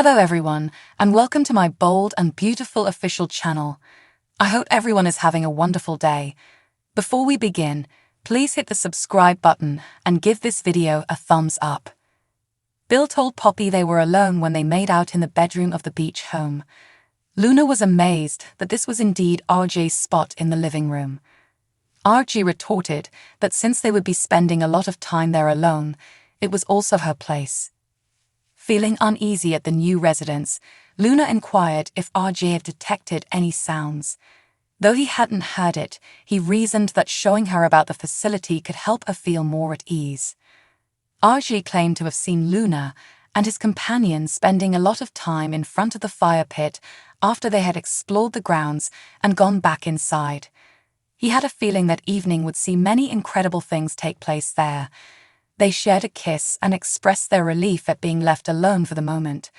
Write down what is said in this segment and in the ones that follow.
Hello everyone, and welcome to my bold and beautiful official channel. I hope everyone is having a wonderful day. Before we begin, please hit the subscribe button and give this video a thumbs up. Bill told Poppy they were alone when they made out in the bedroom of the beach home. Luna was amazed that this was indeed RJ's spot in the living room. RJ retorted that since they would be spending a lot of time there alone, it was also her place. Feeling uneasy at the new residence, Luna inquired if RJ had detected any sounds. Though he hadn't heard it, he reasoned that showing her about the facility could help her feel more at ease. RJ claimed to have seen Luna and his companion spending a lot of time in front of the fire pit after they had explored the grounds and gone back inside. He had a feeling that evening would see many incredible things take place there. They shared a kiss and expressed their relief at being left alone for the moment.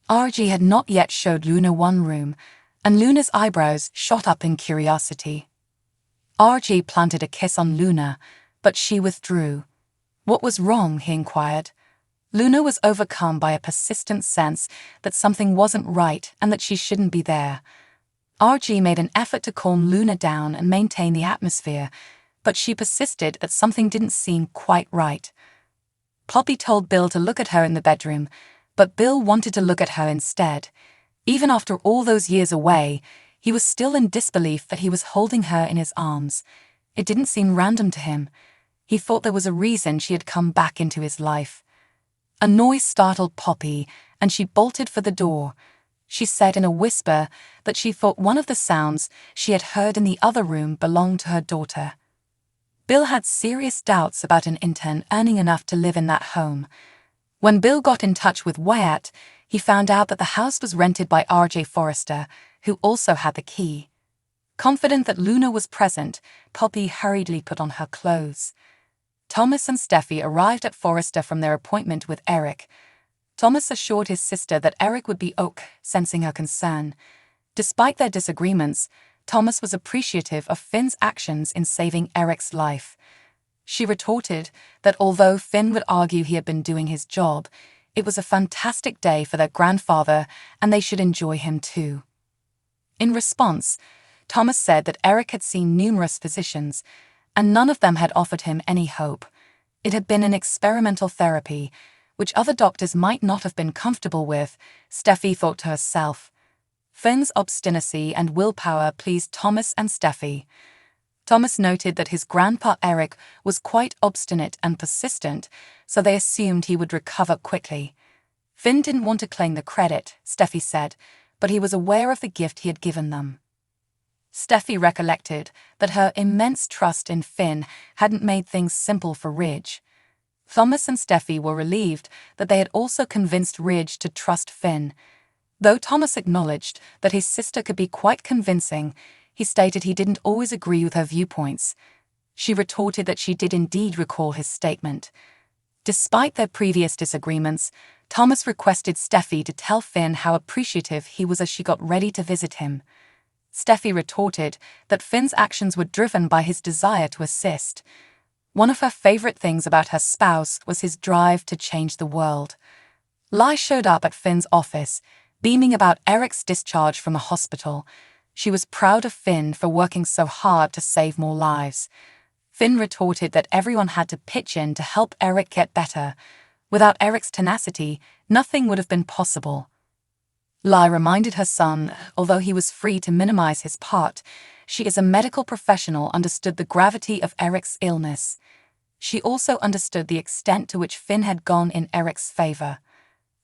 RJ had not yet showed Luna one room, and Luna's eyebrows shot up in curiosity. RJ planted a kiss on Luna, but she withdrew. What was wrong, he inquired. Luna was overcome by a persistent sense that something wasn't right and that she shouldn't be there. RJ made an effort to calm Luna down and maintain the atmosphere, but she persisted that something didn't seem quite right. Poppy told Bill to look at her in the bedroom, but Bill wanted to look at her instead. Even after all those years away, he was still in disbelief that he was holding her in his arms. It didn't seem random to him. He thought there was a reason she had come back into his life. A noise startled Poppy, and she bolted for the door. She said in a whisper that she thought one of the sounds she had heard in the other room belonged to her daughter. Bill had serious doubts about an intern earning enough to live in that home. When Bill got in touch with Wyatt, he found out that the house was rented by RJ Forrester, who also had the key. Confident that Luna was present, Poppy hurriedly put on her clothes. Thomas and Steffi arrived at Forrester from their appointment with Eric. Thomas assured his sister that Eric would be okay, sensing her concern. Despite their disagreements, Thomas was appreciative of Finn's actions in saving Eric's life. She retorted that although Finn would argue he had been doing his job, it was a fantastic day for their grandfather and they should enjoy him too. In response, Thomas said that Eric had seen numerous physicians, and none of them had offered him any hope. It had been an experimental therapy, which other doctors might not have been comfortable with, Steffi thought to herself. Finn's obstinacy and willpower pleased Thomas and Steffi. Thomas noted that his grandpa Eric was quite obstinate and persistent, so they assumed he would recover quickly. Finn didn't want to claim the credit, Steffi said, but he was aware of the gift he had given them. Steffi recollected that her immense trust in Finn hadn't made things simple for Ridge. Thomas and Steffi were relieved that they had also convinced Ridge to trust Finn. Though Thomas acknowledged that his sister could be quite convincing, he stated he didn't always agree with her viewpoints. She retorted that she did indeed recall his statement. Despite their previous disagreements, Thomas requested Steffi to tell Finn how appreciative he was as she got ready to visit him. Steffi retorted that Finn's actions were driven by his desire to assist. One of her favorite things about her spouse was his drive to change the world. Lai showed up at Finn's office, beaming about Eric's discharge from a hospital. She was proud of Finn for working so hard to save more lives. Finn retorted that everyone had to pitch in to help Eric get better. Without Eric's tenacity, nothing would have been possible. Lai reminded her son, although he was free to minimize his part, she as a medical professional understood the gravity of Eric's illness. She also understood the extent to which Finn had gone in Eric's favor.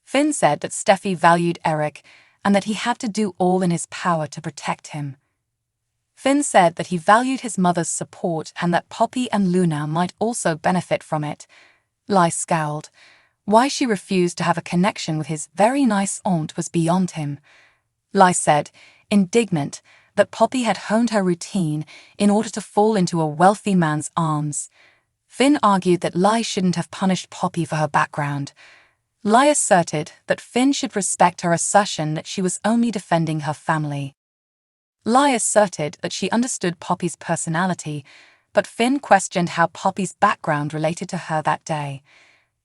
Finn said that Steffi valued Eric and that he had to do all in his power to protect him. Finn said that he valued his mother's support and that Poppy and Luna might also benefit from it. Lai scowled. Why she refused to have a connection with his very nice aunt was beyond him. Lai said, indignant, that Poppy had honed her routine in order to fall into a wealthy man's arms. Finn argued that Lai shouldn't have punished Poppy for her background. Lai asserted that Finn should respect her assertion that she was only defending her family. Lai asserted that she understood Poppy's personality, but Finn questioned how Poppy's background related to her that day.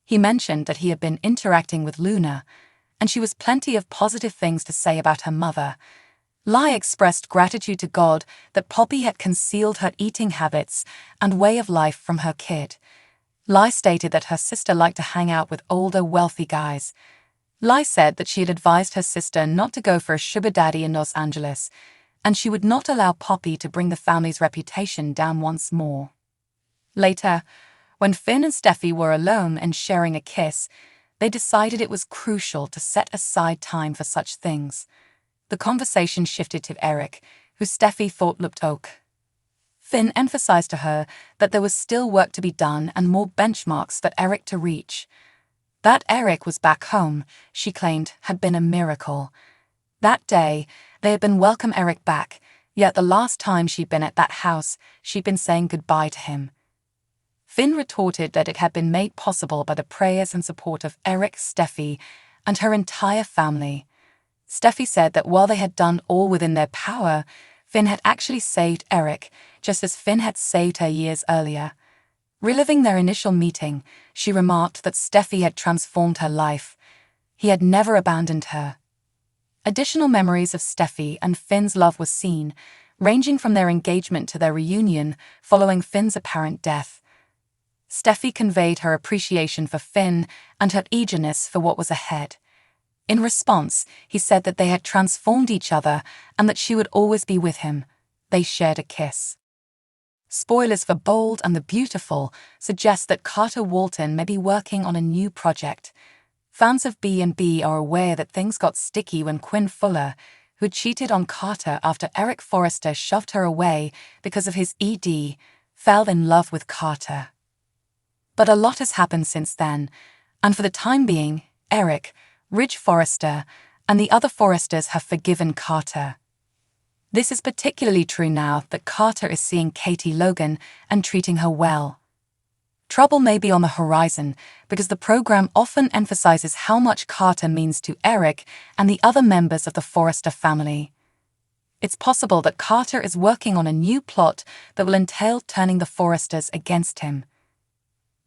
He mentioned that he had been interacting with Luna, and she was plenty of positive things to say about her mother. Lai expressed gratitude to God that Poppy had concealed her eating habits and way of life from her kid. Lai stated that her sister liked to hang out with older, wealthy guys. Lai said that she had advised her sister not to go for a sugar daddy in Los Angeles, and she would not allow Poppy to bring the family's reputation down once more. Later, when Finn and Steffi were alone and sharing a kiss, they decided it was crucial to set aside time for such things. The conversation shifted to Eric, who Steffi thought looked okay. Finn emphasized to her that there was still work to be done and more benchmarks for Eric to reach. That Eric was back home, she claimed, had been a miracle. That day, they had been welcome Eric back, yet the last time she'd been at that house, she'd been saying goodbye to him. Finn retorted that it had been made possible by the prayers and support of Eric, Steffi, and her entire family. Steffi said that while they had done all within their power, Finn had actually saved Eric, just as Finn had saved her years earlier. Reliving their initial meeting, she remarked that Steffi had transformed her life. He had never abandoned her. Additional memories of Steffi and Finn's love were seen, ranging from their engagement to their reunion following Finn's apparent death. Steffi conveyed her appreciation for Finn and her eagerness for what was ahead. In response, he said that they had transformed each other and that she would always be with him. They shared a kiss. Spoilers for Bold and the Beautiful suggest that Carter Walton may be working on a new project. Fans of B&B are aware that things got sticky when Quinn Fuller, who cheated on Carter after Eric Forrester shoved her away because of his ED, fell in love with Carter. But a lot has happened since then, and for the time being, Eric, Ridge Forrester, and the other Forresters have forgiven Carter. This is particularly true now that Carter is seeing Katie Logan and treating her well. Trouble may be on the horizon because the program often emphasizes how much Carter means to Eric and the other members of the Forrester family. It's possible that Carter is working on a new plot that will entail turning the Forresters against him.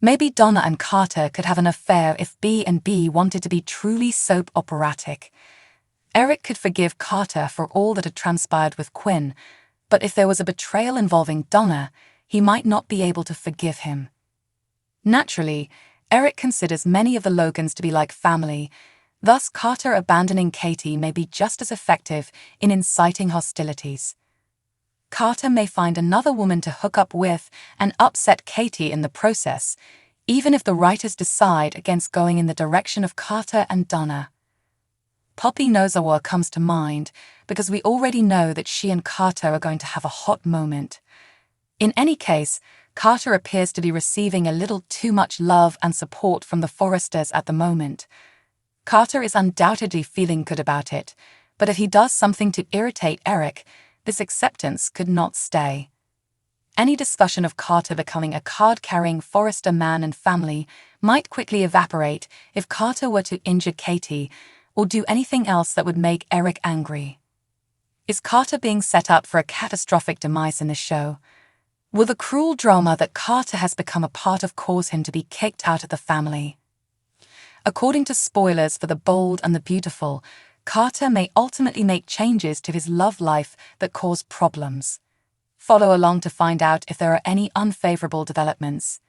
Maybe Donna and Carter could have an affair if B&B wanted to be truly soap operatic. Eric could forgive Carter for all that had transpired with Quinn, but if there was a betrayal involving Donna, he might not be able to forgive him. Naturally, Eric considers many of the Logans to be like family, thus Carter abandoning Katie may be just as effective in inciting hostilities. Carter may find another woman to hook up with and upset Katie in the process, even if the writers decide against going in the direction of Carter and Donna. Poppy Nozawa comes to mind because we already know that she and Carter are going to have a hot moment. In any case, Carter appears to be receiving a little too much love and support from the Forresters at the moment. Carter is undoubtedly feeling good about it, but if he does something to irritate Eric, this acceptance could not stay. Any discussion of Carter becoming a card-carrying Forrester man and family might quickly evaporate if Carter were to injure Katie or do anything else that would make Eric angry. Is Carter being set up for a catastrophic demise in the show? Will the cruel drama that Carter has become a part of cause him to be kicked out of the family? According to spoilers for The Bold and the Beautiful, Carter may ultimately make changes to his love life that cause problems. Follow along to find out if there are any unfavorable developments.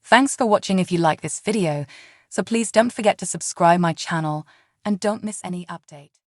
Thanks for watching. If you like this video, so please don't forget to subscribe my channel and don't miss any update.